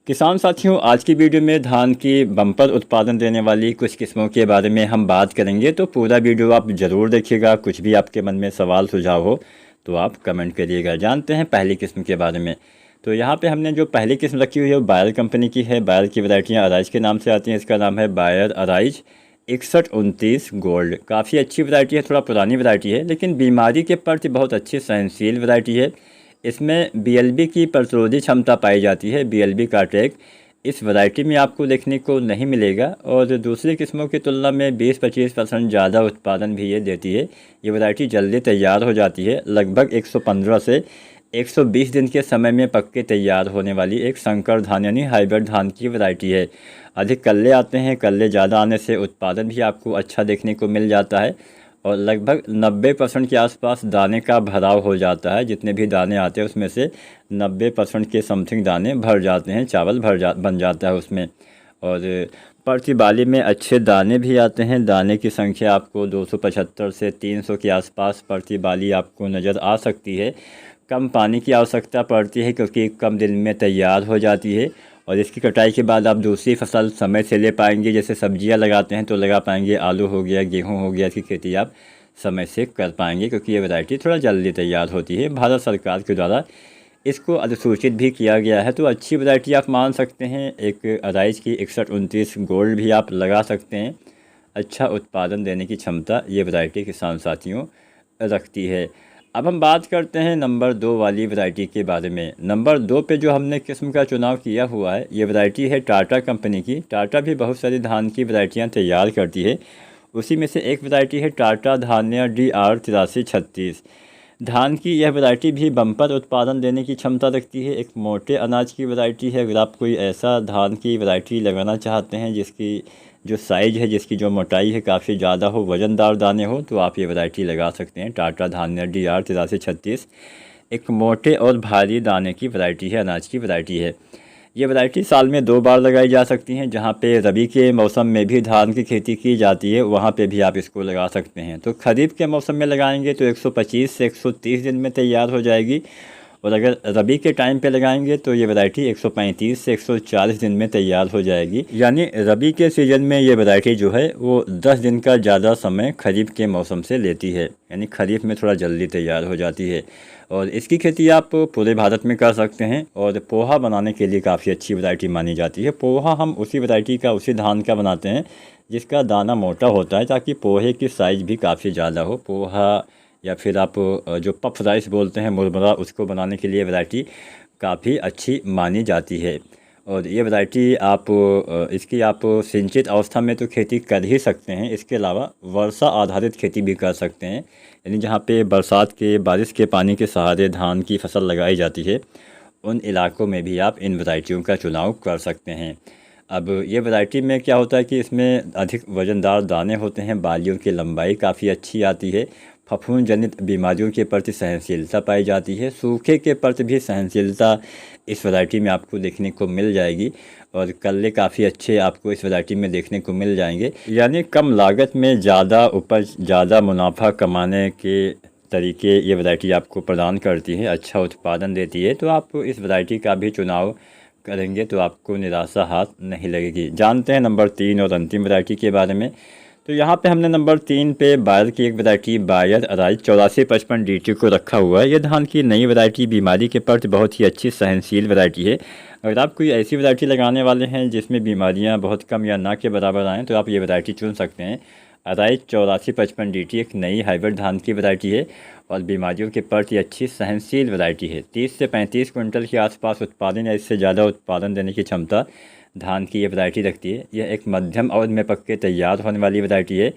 किसान साथियों, आज की वीडियो में धान की बम्पर उत्पादन देने वाली कुछ किस्मों के बारे में हम बात करेंगे। तो पूरा वीडियो आप ज़रूर देखिएगा। कुछ भी आपके मन में सवाल सुझाव हो तो आप कमेंट करिएगा। जानते हैं पहली किस्म के बारे में। तो यहाँ पे हमने जो पहली किस्म रखी हुई है वो बायर कंपनी की है। बायर की वैरायटियाँ अराइज के नाम से आती हैं। इसका नाम है बायर अराइज 6129 गोल्ड। काफ़ी अच्छी वैरायटी है, थोड़ा पुरानी वैरायटी है लेकिन बीमारी के प्रति बहुत अच्छी सहनशील वैरायटी है। इसमें बीएलबी की प्रतिरोधी क्षमता पाई जाती है। बीएलबी का अटैक इस वैरायटी में आपको देखने को नहीं मिलेगा और दूसरी किस्मों की तुलना में 20-25% ज़्यादा उत्पादन भी ये देती है। ये वैरायटी जल्दी तैयार हो जाती है। लगभग 115 से 120 दिन के समय में पक के तैयार होने वाली एक संकर धान यानी हाइब्रिड धान की वैरायटी है। अधिक कल्ले आते हैं। कल्ले ज़्यादा आने से उत्पादन भी आपको अच्छा देखने को मिल जाता है और लगभग 90% के आसपास दाने का भराव हो जाता है। जितने भी दाने आते हैं उसमें से 90% के समथिंग दाने भर जाते हैं, चावल बन जाता है उसमें। और प्रति बाली में अच्छे दाने भी आते हैं। दाने की संख्या आपको 275 से 300 के आसपास प्रति बाली आपको नज़र आ सकती है। कम पानी की आवश्यकता पड़ती है क्योंकि कम दिन में तैयार हो जाती है और इसकी कटाई के बाद आप दूसरी फसल समय से ले पाएंगे। जैसे सब्जियां लगाते हैं तो लगा पाएंगे, आलू हो गया, गेहूं हो गया, इसकी खेती आप समय से कर पाएंगे क्योंकि ये वैरायटी थोड़ा जल्दी तैयार होती है। भारत सरकार के द्वारा इसको अधिसूचित भी किया गया है। तो अच्छी वैरायटी आप मान सकते हैं। एक अराइज की 6129 गोल्ड भी आप लगा सकते हैं। अच्छा उत्पादन देने की क्षमता ये वैरायटी किसान साथियों रखती है। अब हम बात करते हैं नंबर 2 वाली वैरायटी के बारे में। नंबर 2 पे जो हमने किस्म का चुनाव किया हुआ है ये वैरायटी है टाटा कंपनी की। टाटा भी बहुत सारी धान की वैरायटियाँ तैयार करती है। उसी में से एक वैरायटी है टाटा धान्या DR 8336। धान की यह वैरायटी भी बम्पर उत्पादन देने की क्षमता रखती है। एक मोटे अनाज की वैरायटी है। अगर आप कोई ऐसा धान की वैरायटी लगाना चाहते हैं जिसकी जो साइज़ है, जिसकी जो मोटाई है काफ़ी ज़्यादा हो, वज़नदार दाने हो, तो आप ये वैरायटी लगा सकते हैं। टाटा धान्या DR 8336 एक मोटे और भारी दाने की वैरायटी है, अनाज की वैरायटी है। ये वैरायटी साल में 2 बार लगाई जा सकती हैं। जहाँ पे रबी के मौसम में भी धान की खेती की जाती है वहाँ पे भी आप इसको लगा सकते हैं। तो खरीफ के मौसम में लगाएंगे तो 125 से 130 दिन में तैयार हो जाएगी और अगर रबी के टाइम पे लगाएंगे तो ये वैरायटी 135 से 140 दिन में तैयार हो जाएगी। यानी रबी के सीज़न में ये वैरायटी जो है वो 10 दिन का ज़्यादा समय खरीफ के मौसम से लेती है। यानी खरीफ में थोड़ा जल्दी तैयार हो जाती है और इसकी खेती आप पूरे भारत में कर सकते हैं और पोहा बनाने के लिए काफ़ी अच्छी वैरायटी मानी जाती है। पोहा हम उसी वैरायटी का, उसी धान का बनाते हैं जिसका दाना मोटा होता है ताकि पोहे की साइज़ भी काफ़ी ज़्यादा हो। पोहा या फिर आप जो पफ राइस बोलते हैं, मुरमुरा, उसको बनाने के लिए वैरायटी काफ़ी अच्छी मानी जाती है। और ये वैरायटी आप इसकी आप सिंचित अवस्था में तो खेती कर ही सकते हैं। इसके अलावा वर्षा आधारित खेती भी कर सकते हैं। यानी जहाँ पे बरसात के, बारिश के पानी के सहारे धान की फसल लगाई जाती है उन इलाकों में भी आप इन वैरायटियों का चुनाव कर सकते हैं। अब ये वैरायटी में क्या होता है कि इसमें अधिक वज़नदार दाने होते हैं। बालियों की लंबाई काफ़ी अच्छी आती है। फफूंद जनित बीमारियों के प्रति सहनशीलता पाई जाती है। सूखे के प्रति भी सहनशीलता इस वैरायटी में आपको देखने को मिल जाएगी और कल्ले काफ़ी अच्छे आपको इस वैरायटी में देखने को मिल जाएंगे। यानी कम लागत में ज़्यादा उपज, ज़्यादा मुनाफा कमाने के तरीके ये वैरायटी आपको प्रदान करती है, अच्छा उत्पादन देती है। तो आप इस वैरायटी का भी चुनाव करेंगे तो आपको निराशा हाथ नहीं लगेगी। जानते हैं नंबर 3 और अंतिम वैरायटी के बारे में। तो यहाँ पे हमने नंबर 3 पे बायर की एक वैरायटी बायर अराइज 8455 DT को रखा हुआ है। ये धान की नई वैरायटी बीमारी के प्रति बहुत ही अच्छी सहनशील वैरायटी है। अगर आप कोई ऐसी वैरायटी लगाने वाले हैं जिसमें बीमारियाँ बहुत कम या ना के बराबर आएँ तो आप ये वैरायटी चुन सकते हैं। अराइज 8455 DT एक नई हाइब्रिड धान की वैरायटी है और बीमारियों के प्रति अच्छी सहनशील वैरायटी है। 30 से 35 क्विंटल के आसपास उत्पादन या इससे ज़्यादा उत्पादन देने की क्षमता धान की ये वैरायटी रखती है। यह एक मध्यम अवधि में पक के तैयार होने वाली वैरायटी है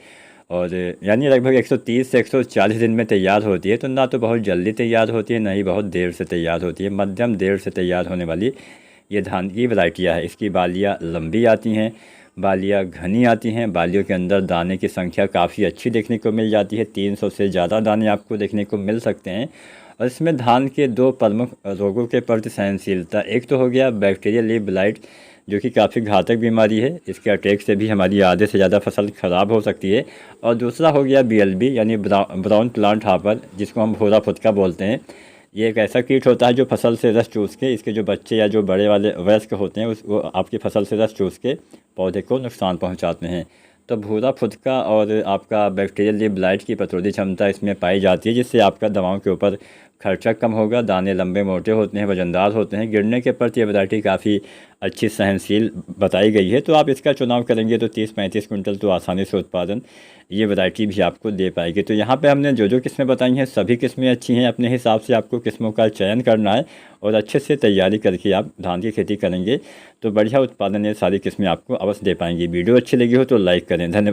और यानी लगभग 130 से 140 दिन में तैयार होती है। तो ना तो बहुत जल्दी तैयार होती है, ना ही बहुत देर से तैयार होती है। मध्यम देर से तैयार होने वाली ये धान की वैरायटियाँ है। इसकी बालियाँ लंबी आती हैं, बालियाँ घनी आती हैं। बालियों के अंदर दाने की संख्या काफ़ी अच्छी देखने को मिल जाती है। 300 से ज़्यादा दाने आपको देखने को मिल सकते हैं। और इसमें धान के 2 प्रमुख रोगों के प्रति सहनशीलता, एक तो हो गया बैक्टीरियल लीफ ब्लाइट जो कि काफ़ी घातक बीमारी है। इसके अटैक से भी हमारी आधे से ज़्यादा फसल ख़राब हो सकती है। और दूसरा हो गया BLB यानी ब्राउन प्लांट हापर, जिसको हम भूरा फुदका बोलते हैं। ये एक ऐसा कीट होता है जो फसल से रस चूस के, इसके जो बच्चे या जो बड़े वाले वयस्क होते हैं वो आपकी फसल से रस चूस के पौधे को नुकसान पहुंचाते हैं। तो भूरा फुदका और आपका बैक्टीरियल लीफ ब्लाइट की प्रतिरोधी क्षमता इसमें पाई जाती है, जिससे आपका दवाओं के ऊपर खर्चा कम होगा। दाने लंबे मोटे होते हैं, वजनदार होते हैं, गिरने के प्रति ये वैरायटी काफ़ी अच्छी सहनशील बताई गई है। तो आप इसका चुनाव करेंगे तो 30-35 कुंटल तो आसानी से उत्पादन ये वैरायटी भी आपको दे पाएगी। तो यहाँ पे हमने जो किस्में बताई हैं सभी किस्में अच्छी हैं। अपने हिसाब से आपको किस्मों का चयन करना है और अच्छे से तैयारी करके आप धान की खेती करेंगे तो बढ़िया उत्पादन ये सारी किस्में आपको अवश्य दे पाएंगी। वीडियो अच्छी लगी हो तो लाइक करें। धन्यवाद।